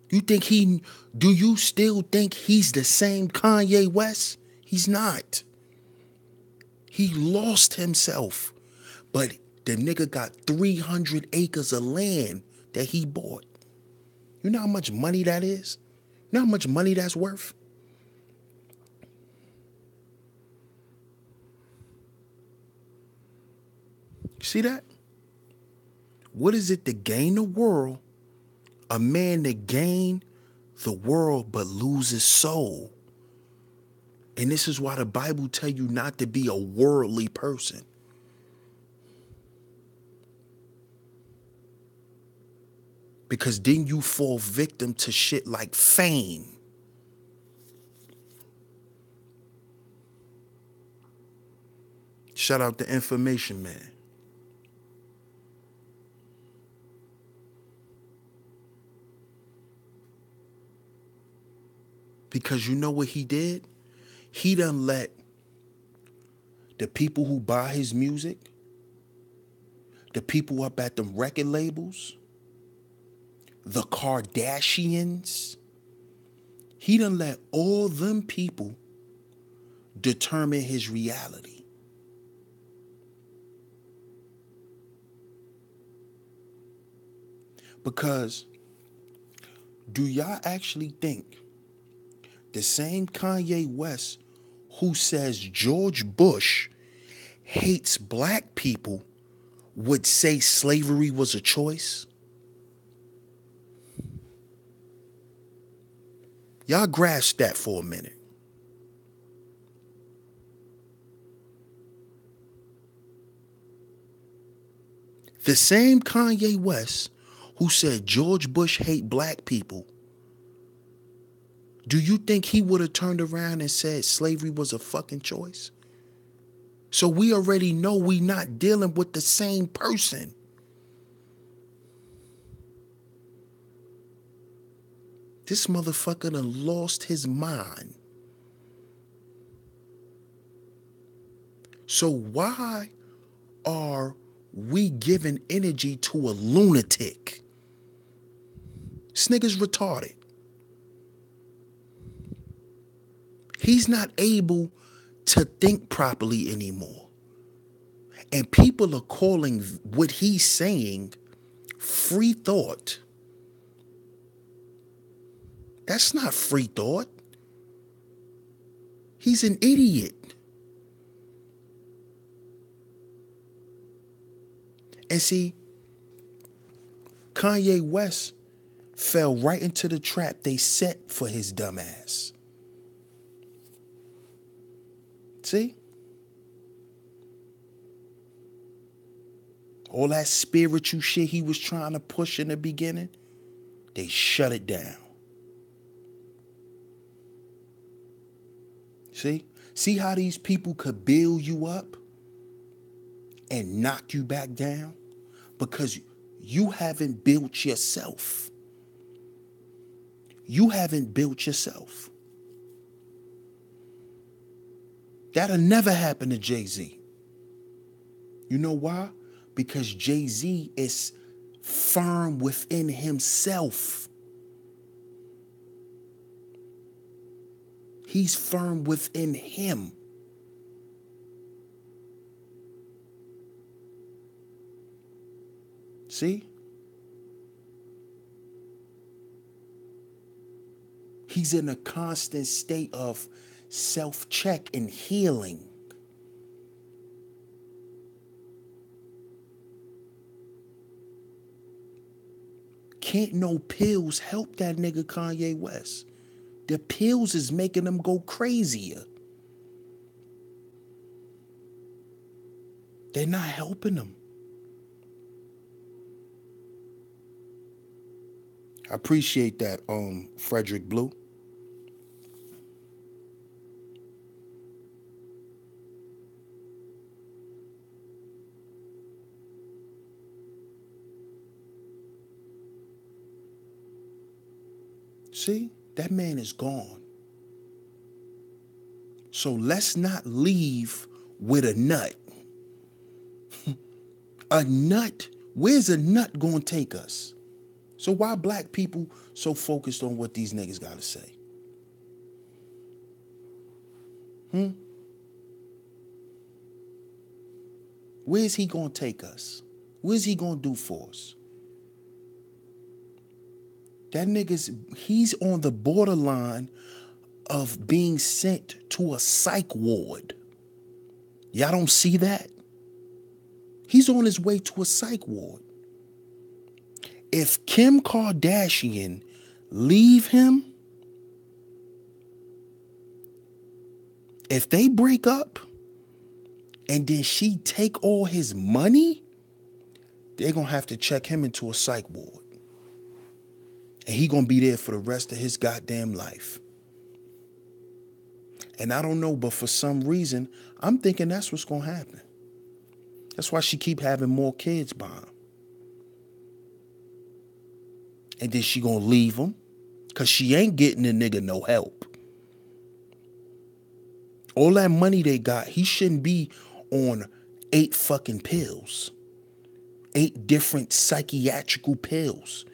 Do you still think he's the same Kanye West? He's not. He lost himself. But the nigga got 300 acres of land that he bought. You know how much money that is? You know how much money that's worth? See that? What is it to gain the world? A man to gain the world but lose his soul. And this is why the Bible tell you not to be a worldly person. Because then you fall victim to shit like fame. Shout out to Information Man. Because you know what he did? He done let the people who buy his music, the people up at the record labels, the Kardashians, he done let all them people determine his reality. Because do y'all actually think the same Kanye West who says George Bush hates black people would say slavery was a choice? Y'all grasp that for a minute. The same Kanye West who said George Bush hate black people, do you think he would have turned around and said slavery was a fucking choice? So we already know we not dealing with the same person. This motherfucker done lost his mind. So why are we giving energy to a lunatic? This nigga's retarded. He's not able to think properly anymore. And people are calling what he's saying free thought. That's not free thought. He's an idiot. And see, Kanye West fell right into the trap they set for his dumb ass. See? All that spiritual shit he was trying to push in the beginning, they shut it down. See? See how these people could build you up and knock you back down? Because you haven't built yourself. You haven't built yourself. That'll never happen to Jay-Z. You know why? Because Jay-Z is firm within himself. He's firm within him. See? He's in a constant state of self-check and healing. Can't no pills help that nigga Kanye West. The pills is making him go crazier. They're not helping him. I appreciate that, Frederick Blue. See, that man is gone. So let's not leave with a nut. A nut, where's a nut gonna take us? So why black people so focused on what these niggas gotta say? Where's he gonna take us? Where's he gonna do for us? That he's on the borderline of being sent to a psych ward. Y'all don't see that? He's on his way to a psych ward. If Kim Kardashian leave him, if they break up and then she take all his money, they're going to have to check him into a psych ward. And he going to be there for the rest of his goddamn life. And I don't know, but for some reason, I'm thinking that's what's going to happen. That's why she keep having more kids by him. And then she going to leave him because she ain't getting the nigga no help. All that money they got, he shouldn't be on 8 fucking pills. 8 different psychiatrical pills.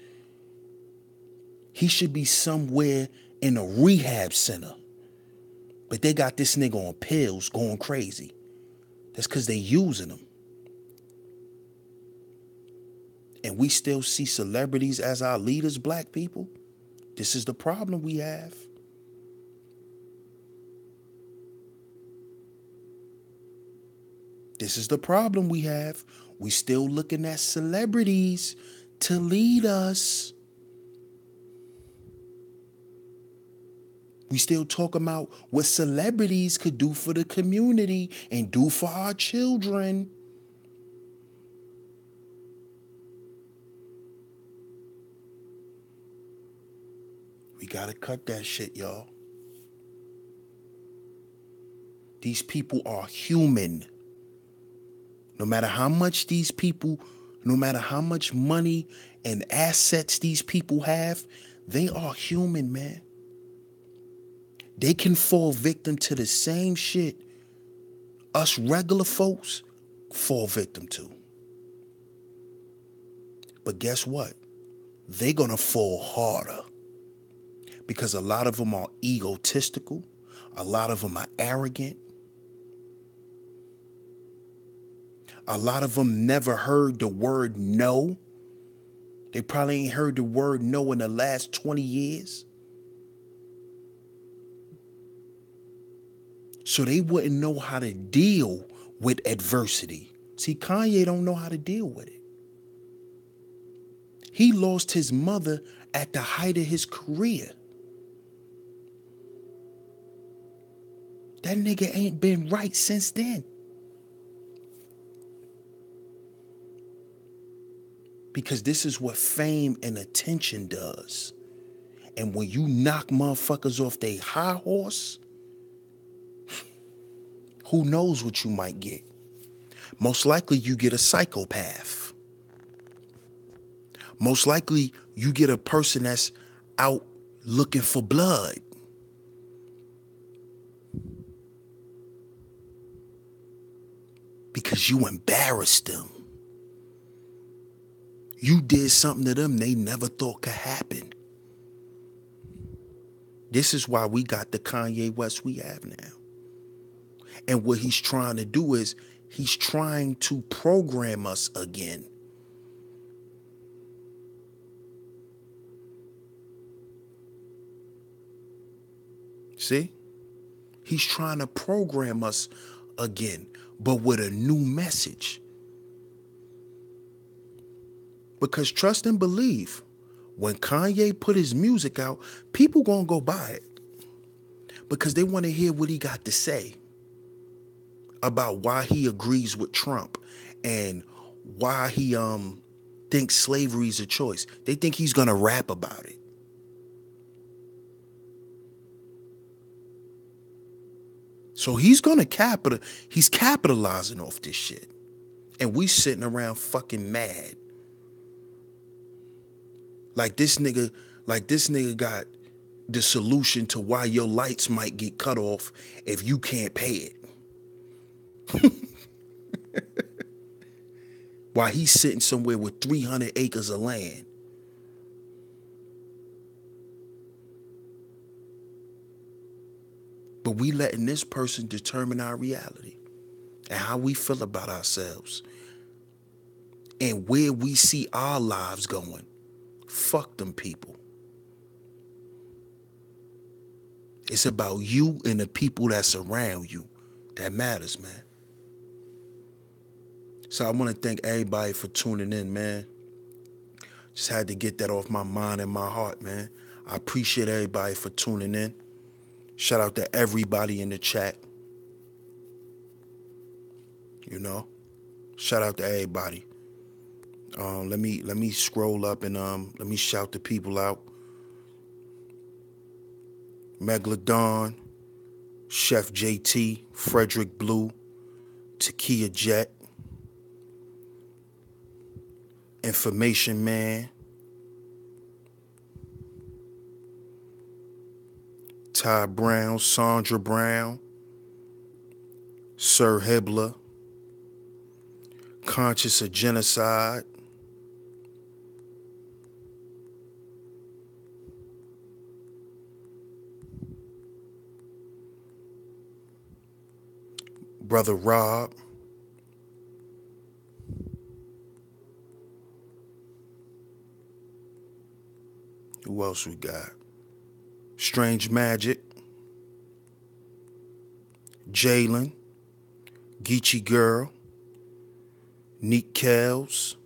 He should be somewhere in a rehab center. But they got this nigga on pills going crazy. That's because they using him. And we still see celebrities as our leaders, black people. This is the problem we have. This is the problem we have. We still looking at celebrities to lead us. We still talking about what celebrities could do for the community and do for our children. We gotta cut that shit, y'all. These people are human. No matter how much these people, no matter how much money and assets these people have, they are human, man. They can fall victim to the same shit us regular folks fall victim to. But guess what? They're gonna fall harder. Because a lot of them are egotistical. A lot of them are arrogant. A lot of them never heard the word no. They probably ain't heard the word no in the last 20 years. So they wouldn't know how to deal with adversity. See, Kanye don't know how to deal with it. He lost his mother at the height of his career. That nigga ain't been right since then. Because this is what fame and attention does. And when you knock motherfuckers off their high horse, who knows what you might get? Most likely you get a psychopath. Most likely you get a person that's out looking for blood. Because you embarrassed them. You did something to them they never thought could happen. This is why we got the Kanye West we have now. And what he's trying to do is he's trying to program us again. See? He's trying to program us again, but with a new message. Because trust and believe, when Kanye put his music out, people gonna go buy it. Because they want to hear what he got to say about why he agrees with Trump and why he thinks slavery is a choice. They think he's gonna rap about it. So he's capitalizing off this shit. And we sitting around fucking mad. Like this nigga got the solution to why your lights might get cut off if you can't pay it. While he's sitting somewhere with 300 acres of land. But we letting this person determine our reality and how we feel about ourselves and where we see our lives going. Fuck them people. It's about you and the people that's around you that matters, man. So I want to thank everybody for tuning in, man. Just had to get that off my mind and my heart, man. I appreciate everybody for tuning in. Shout out to everybody in the chat. You know, shout out to everybody. Let me scroll up and let me shout the people out. Megalodon, Chef JT, Frederick Blue, Takia Jet, Information Man, Ty Brown, Sandra Brown, Sir Hibbler, Conscious of Genocide, Brother Rob, who else we got? Strange Magic, Jalen, Geechee Girl, Neat Kells,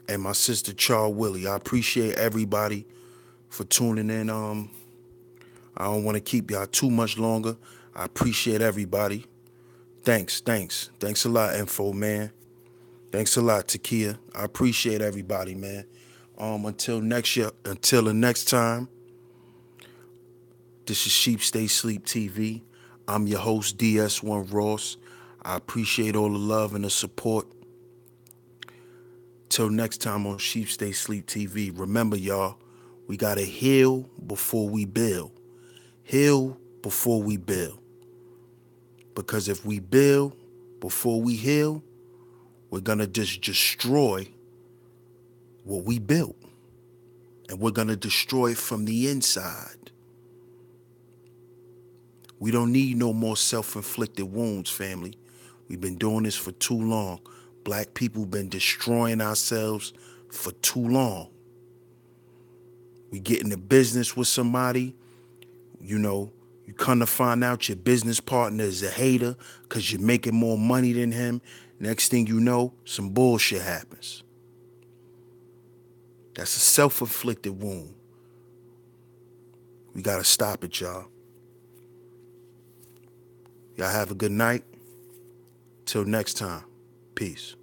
and my sister Char Willie. I appreciate everybody for tuning in. I don't want to keep y'all too much longer. I appreciate everybody. Thanks a lot, Info Man. Thanks a lot, Takia. I appreciate everybody, man. Until the next time. This is Sheep Stay Sleep TV. I'm your host, DS1 Ross. I appreciate all the love and the support. Till next time on Sheep Stay Sleep TV. Remember, y'all, we gotta heal before we build. Heal before we build. Because if we build before we heal, we're gonna just destroy what we built. And we're gonna destroy it from the inside. We don't need no more self-inflicted wounds, family. We've been doing this for too long. Black people been destroying ourselves for too long. We get into business with somebody, you know, you come to find out your business partner is a hater because you're making more money than him. Next thing you know, some bullshit happens. That's a self-inflicted wound. We gotta stop it, y'all. Y'all have a good night. Till next time. Peace.